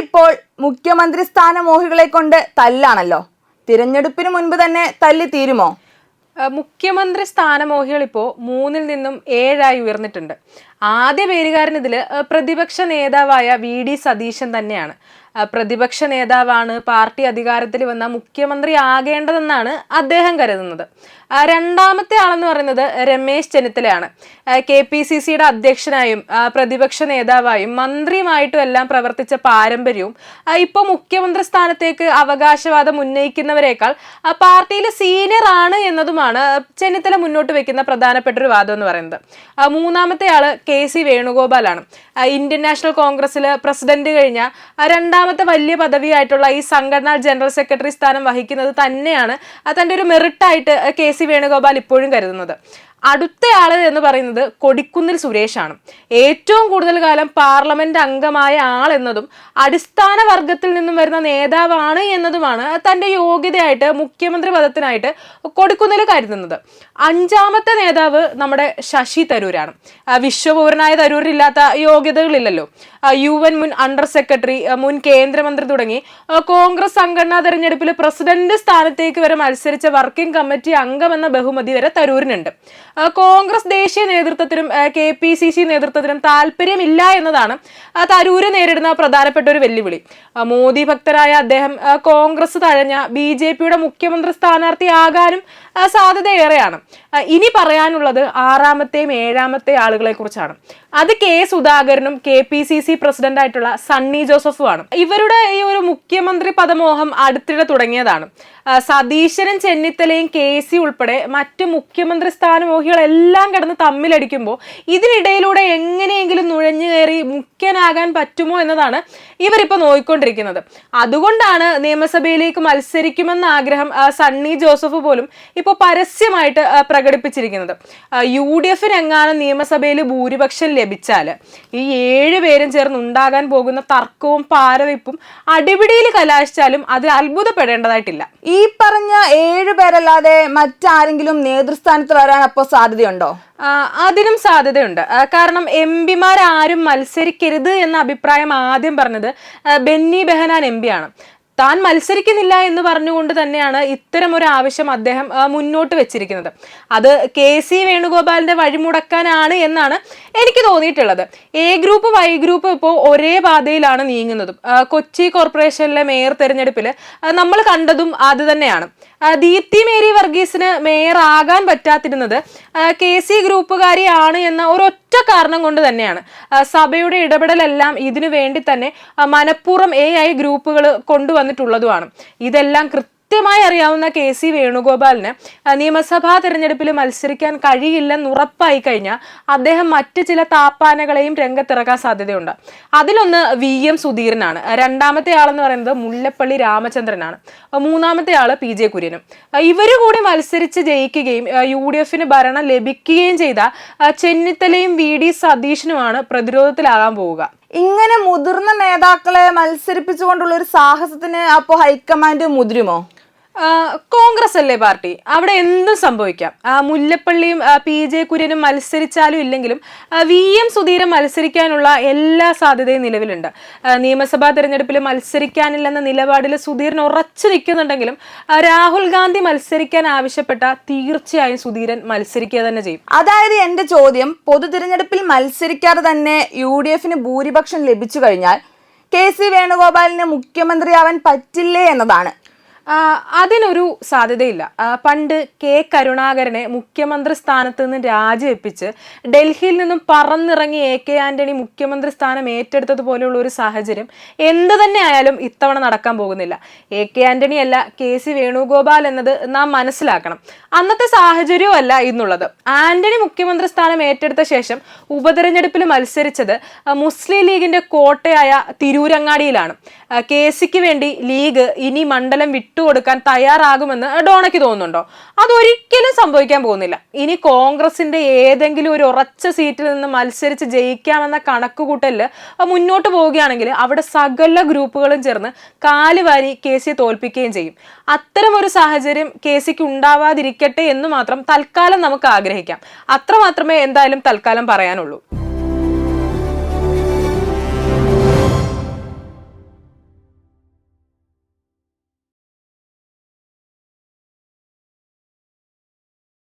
ഇപ്പോൾ മുഖ്യമന്ത്രി സ്ഥാനമോഹികളെ കൊണ്ട് തല്ലാണല്ലോ. തിരഞ്ഞെടുപ്പിന് മുൻപ് തന്നെ തല്ലി തീരുമോ? മുഖ്യമന്ത്രി സ്ഥാനമോഹികൾ ഇപ്പോൾ 3-ൽ നിന്നും 7 ഉയർന്നിട്ടുണ്ട്. ആദ്യ പേരുകാരൻ ഇതിൽ പ്രതിപക്ഷ നേതാവായ VD സതീശൻ തന്നെയാണ്. പ്രതിപക്ഷ നേതാവാണ് പാർട്ടി അധികാരത്തിൽ വന്ന മുഖ്യമന്ത്രി ആകേണ്ടതെന്നാണ് അദ്ദേഹം കരുതുന്നത്. രണ്ടാമത്തെ ആളെന്ന് പറയുന്നത് രമേശ് ചെന്നിത്തലയാണ്. KPCCയുടെ അധ്യക്ഷനായും പ്രതിപക്ഷ നേതാവായും മന്ത്രിയുമായിട്ടും എല്ലാം പ്രവർത്തിച്ച പാരമ്പര്യവും ഇപ്പോൾ മുഖ്യമന്ത്രി സ്ഥാനത്തേക്ക് അവകാശവാദം ഉന്നയിക്കുന്നവരെക്കാൾ പാർട്ടിയിൽ സീനിയർ ആണ് എന്നതുമാണ് ചെന്നിത്തല മുന്നോട്ട് വെക്കുന്ന പ്രധാനപ്പെട്ട ഒരു വാദം എന്ന് പറയുന്നത്. മൂന്നാമത്തെ ആള് KC വേണുഗോപാലാണ്. ഇന്ത്യൻ നാഷണൽ കോൺഗ്രസിൽ പ്രസിഡന്റ് കഴിഞ്ഞ രണ്ടാമത്തെ വലിയ പദവിയായിട്ടുള്ള ഈ സംഘടനാ ജനറൽ സെക്രട്ടറി സ്ഥാനം വഹിക്കുന്നത് തന്നെയാണ് തൻ്റെ ഒരു മെറിറ്റായിട്ട് KC വേണുഗോപാൽ ഇപ്പോഴും കരുതുന്നത്. അടുത്തയാള് എന്ന് പറയുന്നത് കൊടിക്കുന്നിൽ സുരേഷാണ്. ഏറ്റവും കൂടുതൽ കാലം പാർലമെന്റ് അംഗമായ ആൾ എന്നതും അടിസ്ഥാന വർഗത്തിൽ നിന്നും വരുന്ന നേതാവാണ് എന്നതുമാണ് തൻ്റെ യോഗ്യതയായിട്ട് മുഖ്യമന്ത്രി പദത്തിനായിട്ട് കൊടിക്കുന്നിൽ കരുതുന്നത്. അഞ്ചാമത്തെ നേതാവ് നമ്മുടെ ശശി തരൂരാണ്. വിശ്വപൗരനായ തരൂരില്ലാത്ത യോഗ്യതകളില്ലല്ലോ. UN മുൻ അണ്ടർ സെക്രട്ടറി, മുൻ കേന്ദ്രമന്ത്രി തുടങ്ങി കോൺഗ്രസ് സംഘടനാ തെരഞ്ഞെടുപ്പിൽ പ്രസിഡന്റ് സ്ഥാനത്തേക്ക് വരെ മത്സരിച്ച വർക്കിംഗ് കമ്മിറ്റി അംഗം എന്ന ബഹുമതി വരെ തരൂരിനുണ്ട്. കോൺഗ്രസ് ദേശീയ നേതൃത്വത്തിനും KPCC നേതൃത്വത്തിനും താല്പര്യമില്ല എന്നതാണ് തരൂര് നേരിടുന്ന പ്രധാനപ്പെട്ട ഒരു വെല്ലുവിളി. മോദി ഭക്തരായ അദ്ദേഹം കോൺഗ്രസ് തഴഞ്ഞ BJPയുടെ മുഖ്യമന്ത്രി സ്ഥാനാർത്ഥിയാകാനും സാധ്യതയേറെയാണ്. ഇനി പറയാനുള്ളത് 6-ാമത്തെയും 7-ാമത്തെയും ആളുകളെ കുറിച്ചാണ്. അത് K സുധാകരനും KPCC പ്രസിഡന്റ് ആയിട്ടുള്ള സണ്ണി ജോസഫുമാണ്. ഇവരുടെ ഈ ഒരു മുഖ്യമന്ത്രി പദമോഹം അടുത്തിടെ തുടങ്ങിയതാണ്. സതീശനും ചെന്നിത്തലയും KC ഉൾപ്പെടെ മറ്റു മുഖ്യമന്ത്രി സ്ഥാനമോഹികളെല്ലാം കിടന്ന് തമ്മിലടിക്കുമ്പോൾ ഇതിനിടയിലൂടെ എങ്ങനെയെങ്കിലും നുഴഞ്ഞു കയറി മുഖ്യനാകാൻ പറ്റുമോ എന്നതാണ് ഇവരിപ്പോൾ നോക്കിക്കൊണ്ടിരിക്കുന്നത്. അതുകൊണ്ടാണ് നിയമസഭയിലേക്ക് മത്സരിക്കുമെന്ന ആഗ്രഹം സണ്ണി ജോസഫ് പോലും ഇപ്പോൾ പരസ്യമായിട്ട് പ്രകടിപ്പിച്ചിരിക്കുന്നത്. UDF എങ്ങാനും നിയമസഭയിൽ ഭൂരിപക്ഷം ലഭിച്ചാൽ ഈ 7 പേരും ചേർന്ന് ഉണ്ടാകാൻ പോകുന്ന തർക്കവും പാരവയ്പും അടിപിടിയിൽ കലാശിച്ചാലും അത് അത്ഭുതപ്പെടേണ്ടതായിട്ടില്ല. ഈ പറഞ്ഞ 7 പേരല്ലാതെ മറ്റാരെങ്കിലും നേതൃസ്ഥാനത്ത് വരാൻ അപ്പോൾ സാധ്യതയുണ്ടോ? അതിനും സാധ്യതയുണ്ട്. കാരണം MP-മാരും മത്സരിക്കരുത് എന്ന അഭിപ്രായം ആദ്യം പറഞ്ഞത് ബെന്നി ബെഹനാൻ MP ആണ്. താൻ മത്സരിക്കുന്നില്ല എന്ന് പറഞ്ഞുകൊണ്ട് തന്നെയാണ് ഇത്തരം ഒരു ആവശ്യം അദ്ദേഹം മുന്നോട്ട് വെച്ചിരിക്കുന്നത്. അത് KC വേണുഗോപാലിന്റെ വഴിമുടക്കാനാണ് എന്നാണ് എനിക്ക് തോന്നിയിട്ടുള്ളത്. A ഗ്രൂപ്പ് Y ഗ്രൂപ്പ് ഇപ്പോൾ ഒരേ പാതയിലാണ് നീങ്ങുന്നതും. കൊച്ചി കോർപ്പറേഷനിലെ മേയർ തെരഞ്ഞെടുപ്പിൽ നമ്മൾ കണ്ടതും അത് തന്നെയാണ്. ദീപ്തി മേരി വർഗീസിന് മേയർ ആകാൻ പറ്റാതിരുന്നത് KC ഗ്രൂപ്പുകാരിയാണ് എന്ന ഒരൊറ്റ കാരണം കൊണ്ട് തന്നെയാണ്. സഭയുടെ ഇടപെടലെല്ലാം ഇതിനു വേണ്ടി തന്നെ മനഃപൂർവ്വം AI ഗ്രൂപ്പുകൾ കൊണ്ടുവന്നിട്ടുള്ളതുമാണ്. ഇതെല്ലാം കൃത്യമായി അറിയാവുന്ന KC വേണുഗോപാലിന് നിയമസഭാ തെരഞ്ഞെടുപ്പിൽ മത്സരിക്കാൻ കഴിയില്ലെന്ന് ഉറപ്പായി കഴിഞ്ഞാൽ അദ്ദേഹം മറ്റ് ചില താപ്പാനകളെയും രംഗത്തിറക്കാൻ സാധ്യതയുണ്ട്. അതിലൊന്ന് VM സുധീരനാണ്. രണ്ടാമത്തെ ആളെന്ന് പറയുന്നത് മുല്ലപ്പള്ളി രാമചന്ദ്രനാണ്. മൂന്നാമത്തെ ആള് PJ കുര്യനും. ഇവര് കൂടി മത്സരിച്ച് ജയിക്കുകയും UDF ഭരണം ലഭിക്കുകയും ചെയ്ത ചെന്നിത്തലയും VD സതീശനുമാണ് പ്രതിരോധത്തിലാകാൻ പോവുക. ഇങ്ങനെ മുതിർന്ന നേതാക്കളെ മത്സരിപ്പിച്ചുകൊണ്ടുള്ള ഒരു സാഹസത്തിന് അപ്പോൾ ഹൈക്കമാൻഡ് മുതിരുമോ? കോൺഗ്രസ് അല്ലേ പാർട്ടി, അവിടെ എന്തും സംഭവിക്കാം. മുല്ലപ്പള്ളിയും PJ കുര്യനും മത്സരിച്ചാലും ഇല്ലെങ്കിലും VM സുധീരൻ മത്സരിക്കാനുള്ള എല്ലാ സാധ്യതയും നിലവിലുണ്ട്. നിയമസഭാ തെരഞ്ഞെടുപ്പിൽ മത്സരിക്കാനില്ലെന്ന നിലപാടിൽ സുധീരൻ ഉറച്ചു നിൽക്കുന്നുണ്ടെങ്കിലും രാഹുൽ ഗാന്ധി മത്സരിക്കാൻ ആവശ്യപ്പെട്ട തീർച്ചയായും സുധീരൻ മത്സരിക്കുക തന്നെ ചെയ്യും. അതായത് എന്റെ ചോദ്യം, പൊതു തിരഞ്ഞെടുപ്പിൽ മത്സരിക്കാതെ തന്നെ UDF ഭൂരിപക്ഷം ലഭിച്ചു കഴിഞ്ഞാൽ KC വേണുഗോപാലിന് മുഖ്യമന്ത്രിയാവാൻ പറ്റില്ലേ എന്നതാണ്. അതിനൊരു സാധ്യതയില്ല. പണ്ട് K കരുണാകരനെ മുഖ്യമന്ത്രി സ്ഥാനത്ത് നിന്ന് രാജിവെപ്പിച്ച് ഡൽഹിയിൽ നിന്നും പറന്നിറങ്ങി AK ആന്റണി മുഖ്യമന്ത്രി സ്ഥാനം ഏറ്റെടുത്തതുപോലെയുള്ള ഒരു സാഹചര്യം എന്ത് തന്നെ ആയാലും ഇത്തവണ നടക്കാൻ പോകുന്നില്ല. AK ആന്റണി അല്ല KC വേണുഗോപാൽ എന്നത് നാം മനസ്സിലാക്കണം. അന്നത്തെ സാഹചര്യവും അല്ല ഇന്നുള്ളത്. ആന്റണി മുഖ്യമന്ത്രി സ്ഥാനം ഏറ്റെടുത്ത ശേഷം ഉപതെരഞ്ഞെടുപ്പിൽ മത്സരിച്ചത് മുസ്ലിം ലീഗിന്റെ കോട്ടയായ തിരൂരങ്ങാടിയിലാണ്. KCക്ക് വേണ്ടി ലീഗ് ഇനി മണ്ഡലം വിട്ടുകൊടുക്കാൻ തയ്യാറാകുമെന്ന് ഡോണയ്ക്ക് തോന്നുന്നുണ്ടോ? അതൊരിക്കലും സംഭവിക്കാൻ പോകുന്നില്ല. ഇനി കോൺഗ്രസിന്റെ ഏതെങ്കിലും ഒരു ഉറച്ച സീറ്റിൽ നിന്ന് മത്സരിച്ച് ജയിക്കാമെന്ന കണക്കുകൂട്ടലില് മുന്നോട്ട് പോവുകയാണെങ്കിൽ അവിടെ സകല ഗ്രൂപ്പുകളും ചേർന്ന് കാലുവാരി KCയെ തോൽപ്പിക്കുകയും ചെയ്യും. അത്തരം ഒരു സാഹചര്യം KCക്ക് ഉണ്ടാവാതിരിക്കട്ടെ എന്ന് മാത്രം തൽക്കാലം നമുക്ക് ആഗ്രഹിക്കാം. അത്രമാത്രമേ എന്തായാലും തൽക്കാലം പറയാനുള്ളൂ.